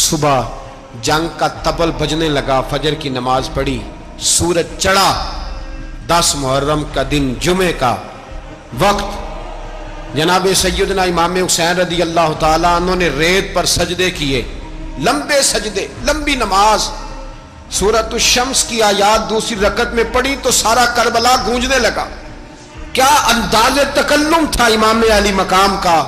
صبح جنگ کا طبل بجنے لگا، فجر کی نماز پڑھی، سورج چڑھا، 10 محرم کا دن جمعے کا وقت، جناب سیدنا امام حسین رضی اللہ تعالیٰ عنہ نے ریت پر سجدے کیے، لمبے سجدے، لمبی نماز، سورۃ الشمس کی آیات دوسری رکعت میں پڑھی تو سارا کربلا گونجنے لگا۔ کیا انداز تکلم تھا امام علی مقام کا۔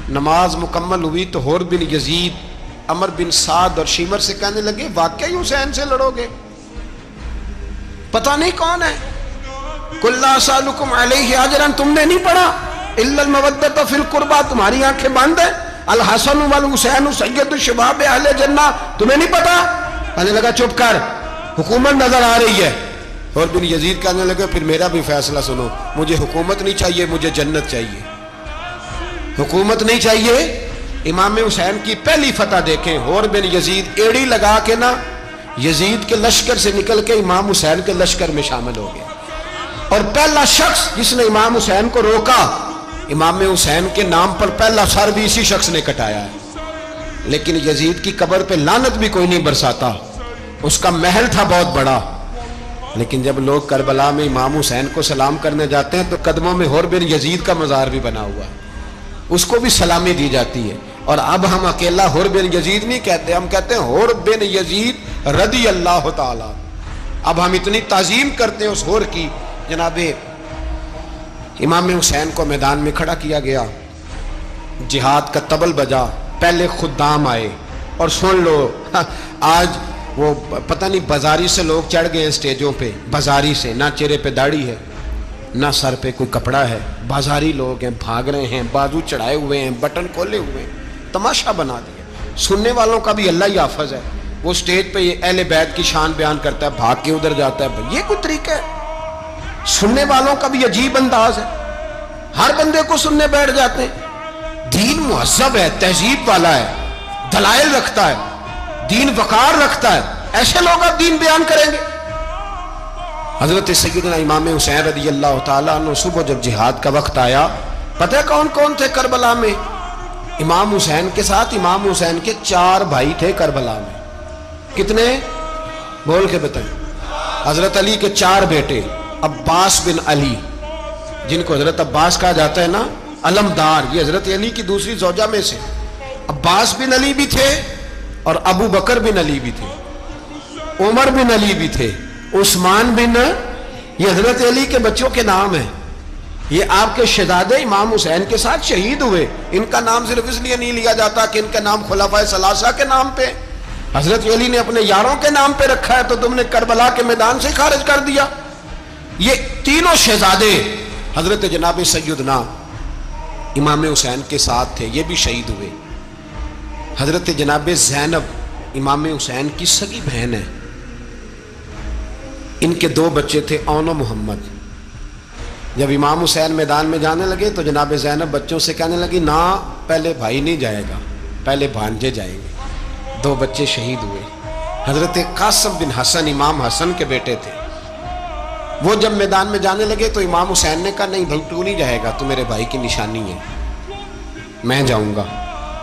نماز مکمل ہوئی تو حور بن یزید، عمر بن سعد اور شیمر سے کہنے لگے واقعی حسین سے لڑو گے؟ پتہ نہیں کون ہے۔ قُلْ لَا أَسْأَلُكُمْ عَلَيْهِ أَجْرًا، تم نے نہیں پڑھا إِلَّا الْمَوَدَّةَ فِي الْقُرْبَى، تمہاری آنکھیں بند ہیں، الحسن والحسین سید الشباب اہل جنہ، تمہیں نہیں پتا؟ کہنے لگا چپ کر، حکومت نظر آ رہی ہے۔ اور بن یزید کہنے لگے پھر میرا بھی فیصلہ سنو، مجھے حکومت نہیں چاہیے، مجھے جنت چاہیے۔ حکومت نہیں چاہیے۔ امام حسین کی پہلی فتح دیکھیں، اور بن یزید ایڑی لگا کے نا یزید کے لشکر سے نکل کے امام حسین کے لشکر میں شامل ہو گیا، اور پہلا شخص جس نے امام حسین کو روکا، امام حسین کے نام پر پہلا سر بھی اسی شخص نے کٹایا ہے۔ لیکن یزید کی قبر پہ لعنت بھی کوئی نہیں برساتا، اس کا محل تھا بہت بڑا، لیکن جب لوگ کربلا میں امام حسین کو سلام کرنے جاتے ہیں تو قدموں میں حور بن یزید کا مزار بھی بنا ہوا ہے، اس کو بھی سلامی دی جاتی ہے۔ اور اب ہم اکیلا حور بن یزید نہیں کہتے، ہم کہتے ہیں حور بن یزید رضی اللہ تعالی۔ اب ہم اتنی تعظیم کرتے ہیں اس حور کی۔ جناب امام حسین کو میدان میں کھڑا کیا گیا، جہاد کا طبل بجا، پہلے خدام آئے، اور سن لو آج وہ پتہ نہیں بازاری سے لوگ چڑھ گئے ہیں سٹیجوں پہ، بازاری سے، نہ چہرے پہ داڑھی ہے، نہ سر پہ کوئی کپڑا ہے، بازاری لوگ ہیں، بھاگ رہے ہیں، بازو چڑھائے ہوئے ہیں، بٹن کھولے ہوئے ہیں، تماشا بنا دیا۔ سننے والوں کا بھی اللہ ہی حافظ ہے، وہ سٹیج پہ یہ اہل بیت کی شان بیان کرتا ہے، بھاگ کے ادھر جاتا ہے، یہ کوئی طریقہ ہے؟ سننے والوں کا بھی عجیب انداز ہے، ہر بندے کو سننے بیٹھ جاتے ہیں۔ دین مہذب ہے، تہذیب والا ہے، دلائل رکھتا ہے، دین وقار رکھتا ہے، ایسے لوگ اب دین بیان کریں گے؟ حضرت سیدنا امام حسین رضی اللہ تعالیٰ عنہ صبح جب جہاد کا وقت آیا، پتہ ہے کون کون تھے کربلا میں؟ امام حسین کے ساتھ امام حسین کے 4 بھائی تھے کربلا میں۔ کتنے؟ بول کے بتائیں۔ حضرت علی کے 4 بیٹے، عباس بن علی، جن کو حضرت عباس کہا جاتا ہے نا، علمدار، یہ حضرت علی کی دوسری زوجہ میں سے عباس بن علی بھی تھے، اور ابو بکر بن علی بھی تھے، عمر بن علی بھی تھے، عثمان بن، یہ حضرت علی کے بچوں کے نام ہیں۔ یہ آپ کے شہزادے امام حسین کے ساتھ شہید ہوئے، ان کا نام صرف اس لیے نہیں لیا جاتا کہ ان کا نام خلفائے ثلاثہ کے نام پہ، حضرت علی نے اپنے یاروں کے نام پہ رکھا ہے، تو تم نے کربلا کے میدان سے خارج کر دیا۔ یہ تینوں شہزادے حضرت جناب سیدنا امام حسین کے ساتھ تھے، یہ بھی شہید ہوئے۔ حضرت جناب زینب امام حسین کی سگی بہن ہے، ان کے 2 بچے تھے، اون و محمد۔ جب امام حسین میدان میں جانے لگے تو جناب زینب بچوں سے کہنے لگی نہ، پہلے بھائی نہیں جائے گا، پہلے بھانجے جائیں گے۔ 2 بچے شہید ہوئے۔ حضرت قاسم بن حسن امام حسن کے بیٹے تھے، وہ جب میدان میں جانے لگے تو امام حسین نے کہا نہیں بھائی تو نہیں جائے گا، تو میرے بھائی کی نشانی ہے، میں جاؤں گا۔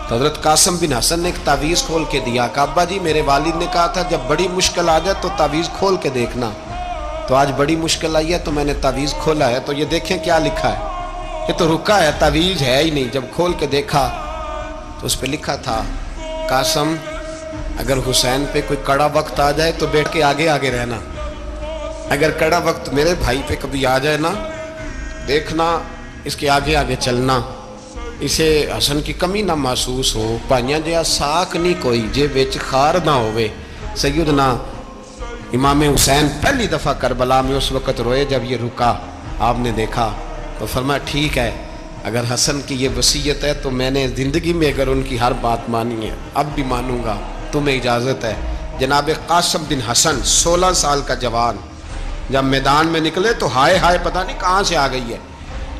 تو حضرت قاسم بن حسن نے ایک تعویذ کھول کے دیا کہ ابا جی میرے والد نے کہا تھا جب بڑی مشکل آ جائے تو تعویذ کھول کے دیکھنا، تو آج بڑی مشکل آئی ہے تو میں نے تعویذ کھولا ہے، تو یہ دیکھیں کیا لکھا ہے، یہ تو رکا ہے، تعویذ ہے ہی نہیں۔ جب کھول کے دیکھا تو اس پہ لکھا تھا قاسم اگر حسین پہ کوئی کڑا وقت آ جائے تو بیٹھ کے آگے آگے رہنا، اگر کڑا وقت میرے بھائی پہ کبھی آ جائے نا، دیکھنا اس کے آگے آگے چلنا، اسے حسن کی کمی نہ محسوس ہو، پائیاں جیا ساک نہیں کوئی جے وچ خار نہ ہوئے۔ سیدنا امام حسین پہلی دفعہ کربلا میں اس وقت روئے جب یہ رکا، آپ نے دیکھا تو فرمایا ٹھیک ہے، اگر حسن کی یہ وصیت ہے تو میں نے زندگی میں اگر ان کی ہر بات مانی ہے اب بھی مانوں گا، تمہیں اجازت ہے۔ جناب قاسم بن حسن 16 سال کا جوان جب میدان میں نکلے تو ہائے ہائے پتہ نہیں کہاں سے آ گئی ہے۔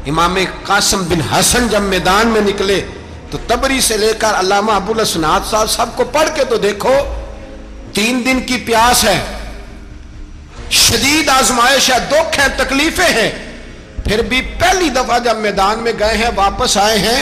امام قاسم بن حسن جب میدان میں نکلے تو تبری سے لے کر علامہ ابو الاسناد صاحب سب کو پڑھ کے تو دیکھو، 3 دن کی پیاس ہے، شدید آزمائش ہے، دکھ ہے، تکلیفیں ہیں، پھر بھی پہلی دفعہ جب میدان میں گئے ہیں واپس آئے ہیں